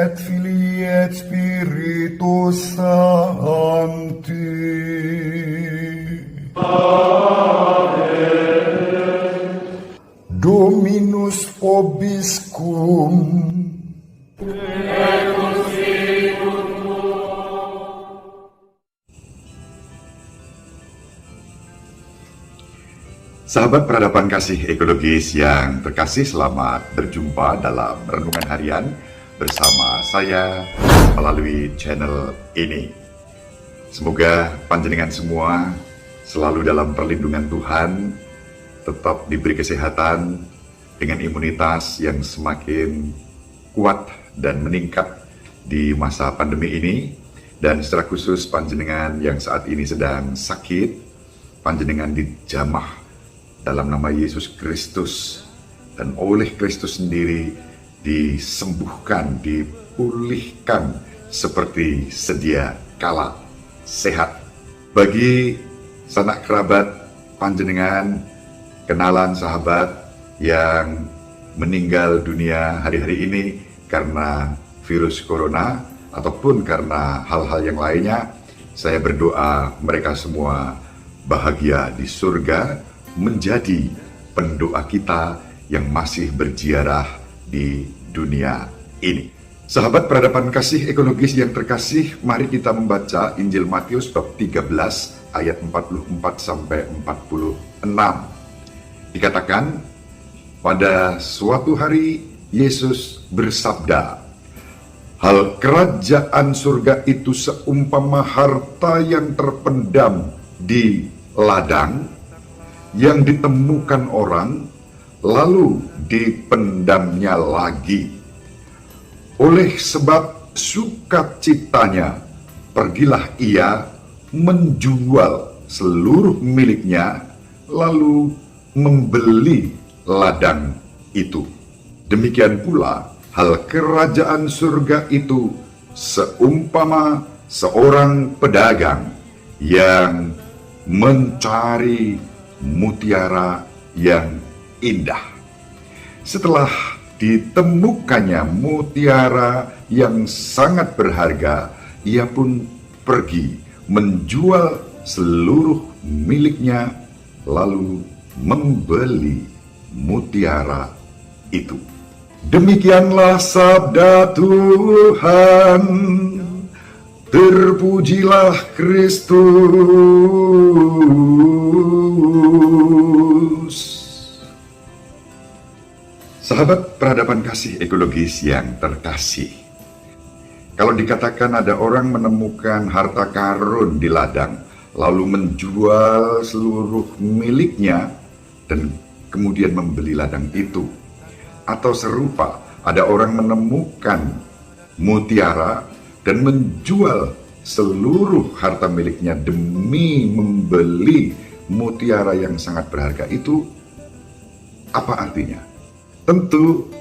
et Filii et Spiritus Sancti. Amen. Dominus vobiscum. Sahabat peradaban kasih ekologis yang terkasih, selamat berjumpa dalam Renungan Harian bersama saya melalui channel ini. Semoga panjenengan semua selalu dalam perlindungan Tuhan, tetap diberi kesehatan dengan imunitas yang semakin kuat dan meningkat di masa pandemi ini. Dan secara khusus panjenengan yang saat ini sedang sakit, panjenengan dijamah dalam nama Yesus Kristus, dan oleh Kristus sendiri disembuhkan, dipulihkan seperti sedia kala, sehat. Bagi sanak kerabat panjenengan, kenalan sahabat yang meninggal dunia hari-hari ini karena virus corona ataupun karena hal-hal yang lainnya, saya berdoa mereka semua bahagia di surga, menjadi pendoa kita yang masih berziarah di dunia ini. Sahabat peradaban kasih ekologis yang terkasih, mari kita membaca Injil Matius bab 13 ayat 44 sampai 46. Dikatakan, pada suatu hari Yesus bersabda, "Hal kerajaan surga itu seumpama harta yang terpendam di ladang, yang ditemukan orang, lalu dipendamnya lagi. Oleh sebab sukacitanya, pergilah ia menjual seluruh miliknya, lalu membeli ladang itu. Demikian pula, hal kerajaan surga itu seumpama seorang pedagang yang mencari mutiara yang indah. Setelah ditemukannya mutiara yang sangat berharga, ia pun pergi menjual seluruh miliknya, lalu membeli mutiara itu." Demikianlah sabda Tuhan. Terpujilah Kristus. Sahabat peradaban kasih ekologis yang terkasih, kalau dikatakan ada orang menemukan harta karun di ladang, lalu menjual seluruh miliknya dan kemudian membeli ladang itu, atau serupa, ada orang menemukan mutiara dan menjual seluruh harta miliknya demi membeli mutiara yang sangat berharga itu, apa artinya? Tentu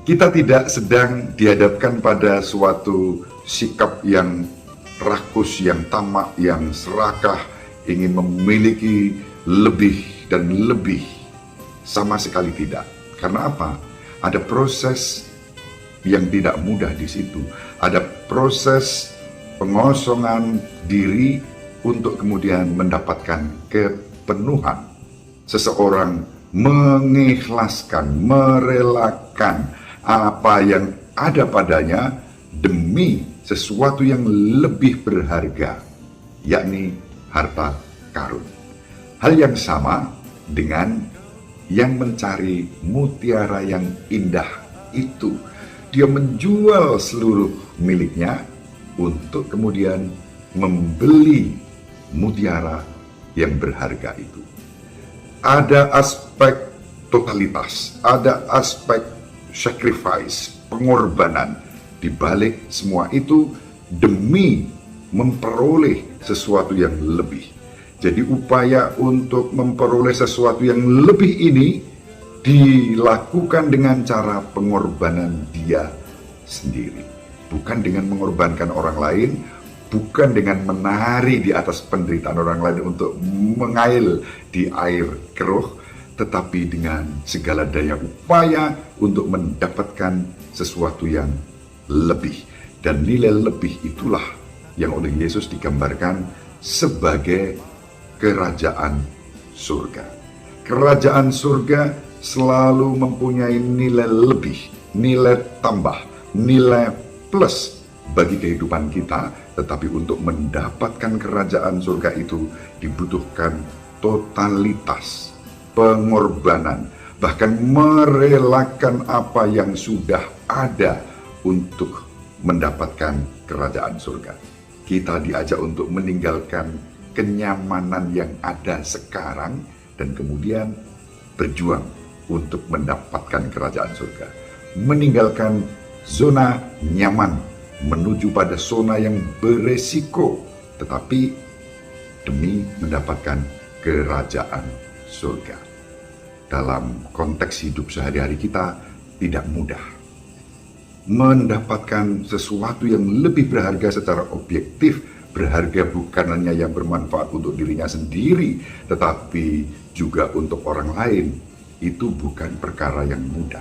kita tidak sedang dihadapkan pada suatu sikap yang rakus, yang tamak, yang serakah, ingin memiliki lebih dan lebih. Sama sekali tidak. Karena apa? Ada proses yang tidak mudah di situ. Ada proses pengosongan diri untuk kemudian mendapatkan kepenuhan. Seseorang mengikhlaskan, merelakan apa yang ada padanya demi sesuatu yang lebih berharga, yakni harta karun. Hal yang sama dengan yang mencari mutiara yang indah itu. Dia menjual seluruh miliknya untuk kemudian membeli mutiara yang berharga itu. Ada aspek totalitas, ada aspek sacrifice, pengorbanan di balik semua itu demi memperoleh sesuatu yang lebih. Jadi upaya untuk memperoleh sesuatu yang lebih ini dilakukan dengan cara pengorbanan dia sendiri. Bukan dengan mengorbankan orang lain, bukan dengan menari di atas penderitaan orang lain untuk mengail di air keruh, tetapi dengan segala daya upaya untuk mendapatkan sesuatu yang lebih. Dan nilai lebih itulah yang oleh Yesus digambarkan sebagai kerajaan surga. Kerajaan surga selalu mempunyai nilai lebih, nilai tambah, nilai plus bagi kehidupan kita. Tetapi untuk mendapatkan kerajaan surga itu dibutuhkan totalitas, pengorbanan, bahkan merelakan apa yang sudah ada untuk mendapatkan kerajaan surga. Kita diajak untuk meninggalkan kenyamanan yang ada sekarang dan kemudian berjuang untuk mendapatkan kerajaan surga. Meninggalkan zona nyaman menuju pada zona yang beresiko, tetapi demi mendapatkan kerajaan surga. Dalam konteks hidup sehari-hari kita tidak mudah mendapatkan sesuatu yang lebih berharga secara objektif. Berharga bukan hanya yang bermanfaat untuk dirinya sendiri, tetapi juga untuk orang lain. Itu bukan perkara yang mudah.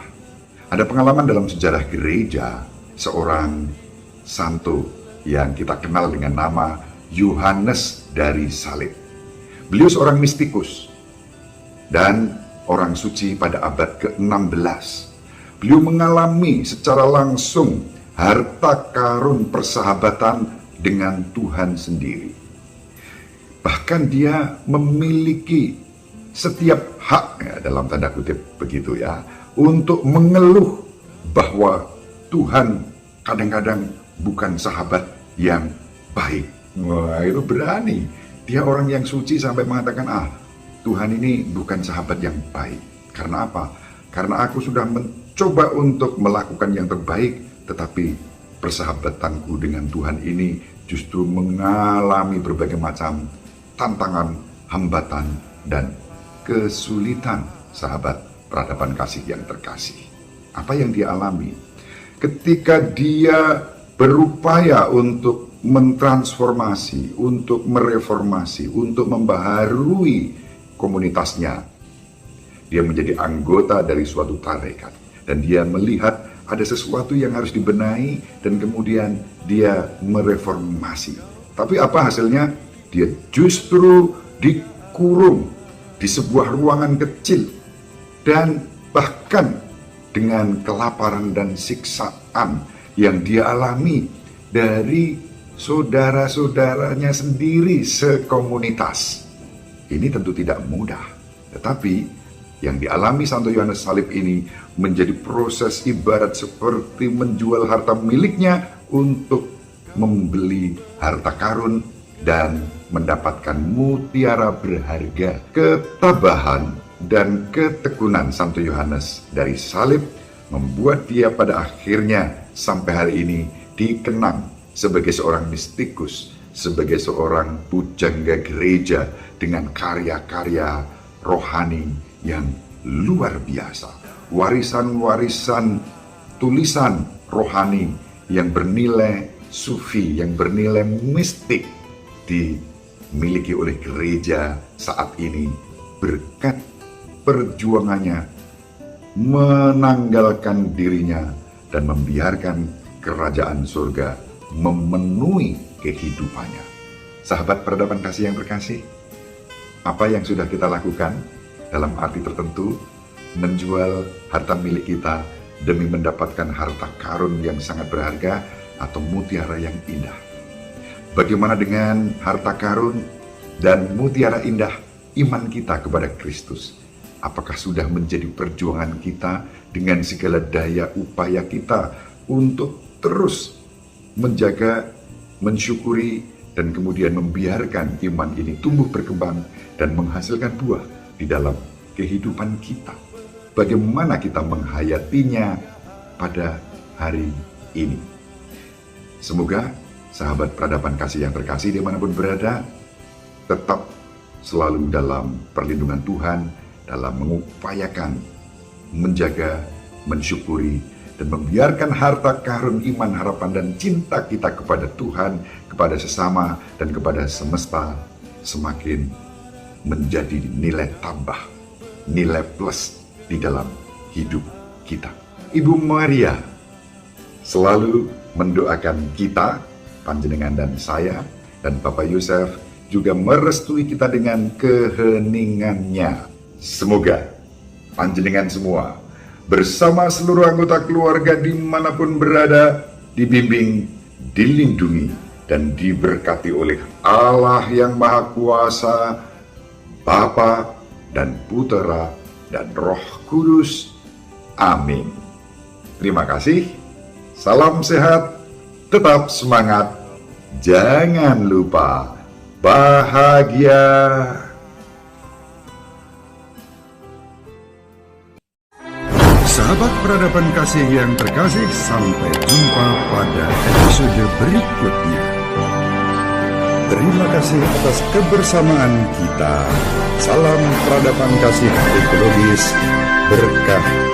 Ada pengalaman dalam sejarah gereja, seorang santo yang kita kenal dengan nama Yohanes dari Salib. Beliau seorang mistikus dan orang suci pada abad ke-16. Beliau mengalami secara langsung harta karun persahabatan dengan Tuhan sendiri. Bahkan dia memiliki setiap hak, ya, dalam tanda kutip begitu ya, untuk mengeluh bahwa Tuhan kadang-kadang bukan sahabat yang baik. Wah, itu berani. Dia orang yang suci sampai mengatakan, Tuhan ini bukan sahabat yang baik. Karena apa? Karena aku sudah mencoba untuk melakukan yang terbaik, tetapi persahabatanku dengan Tuhan ini justru mengalami berbagai macam tantangan, hambatan, dan kesulitan. Sahabat peradaban kasih yang terkasih, apa yang dia alami ketika dia berupaya untuk mentransformasi, untuk mereformasi, untuk membaharui komunitasnya. Dia menjadi anggota dari suatu tarekat dan dia melihat ada sesuatu yang harus dibenahi dan kemudian dia mereformasi. Tapi apa hasilnya? Dia justru dikurung di sebuah ruangan kecil dan bahkan dengan kelaparan dan siksaan yang dia alami dari saudara-saudaranya sendiri sekomunitas. Ini tentu tidak mudah, tetapi yang dialami Santo Yohanes Salib ini menjadi proses ibarat seperti menjual harta miliknya untuk membeli harta karun dan mendapatkan mutiara berharga. Ketabahan dan ketekunan Santo Yohanes dari Salib membuat dia pada akhirnya sampai hari ini dikenang sebagai seorang mistikus, sebagai seorang pujangga gereja dengan karya-karya rohani yang luar biasa. Warisan-warisan tulisan rohani yang bernilai sufi, yang bernilai mistik dimiliki oleh gereja saat ini berkat perjuangannya menanggalkan dirinya dan membiarkan kerajaan surga memenuhi kehidupannya. Sahabat peradaban kasih yang terkasih, apa yang sudah kita lakukan dalam arti tertentu menjual harta milik kita demi mendapatkan harta karun yang sangat berharga atau mutiara yang indah? Bagaimana dengan harta karun dan mutiara indah iman kita kepada Kristus? Apakah sudah menjadi perjuangan kita dengan segala daya upaya kita untuk terus menjaga, mensyukuri, dan kemudian membiarkan iman ini tumbuh berkembang dan menghasilkan buah di dalam kehidupan kita? Bagaimana kita menghayatinya pada hari ini? Semoga sahabat peradaban kasih yang terkasih dimanapun berada tetap selalu dalam perlindungan Tuhan, dalam mengupayakan, menjaga, mensyukuri, dan membiarkan harta karun iman, harapan, dan cinta kita kepada Tuhan, kepada sesama, dan kepada semesta semakin menjadi nilai tambah, nilai plus di dalam hidup kita. Ibu Maria, selalu mendoakan kita, panjenengan dan saya, dan Bapak Yosef juga merestui kita dengan keheningannya. Semoga panjenengan semua bersama seluruh anggota keluarga dimanapun berada, dibimbing, dilindungi, dan diberkati oleh Allah yang Maha Kuasa, Bapa dan Putera dan Roh Kudus. Amin. Terima kasih. Salam sehat, tetap semangat, jangan lupa bahagia. Sahabat peradaban kasih yang terkasih, sampai jumpa pada episode berikutnya. Terima kasih atas kebersamaan kita. Salam peradaban kasih ekologis, berkah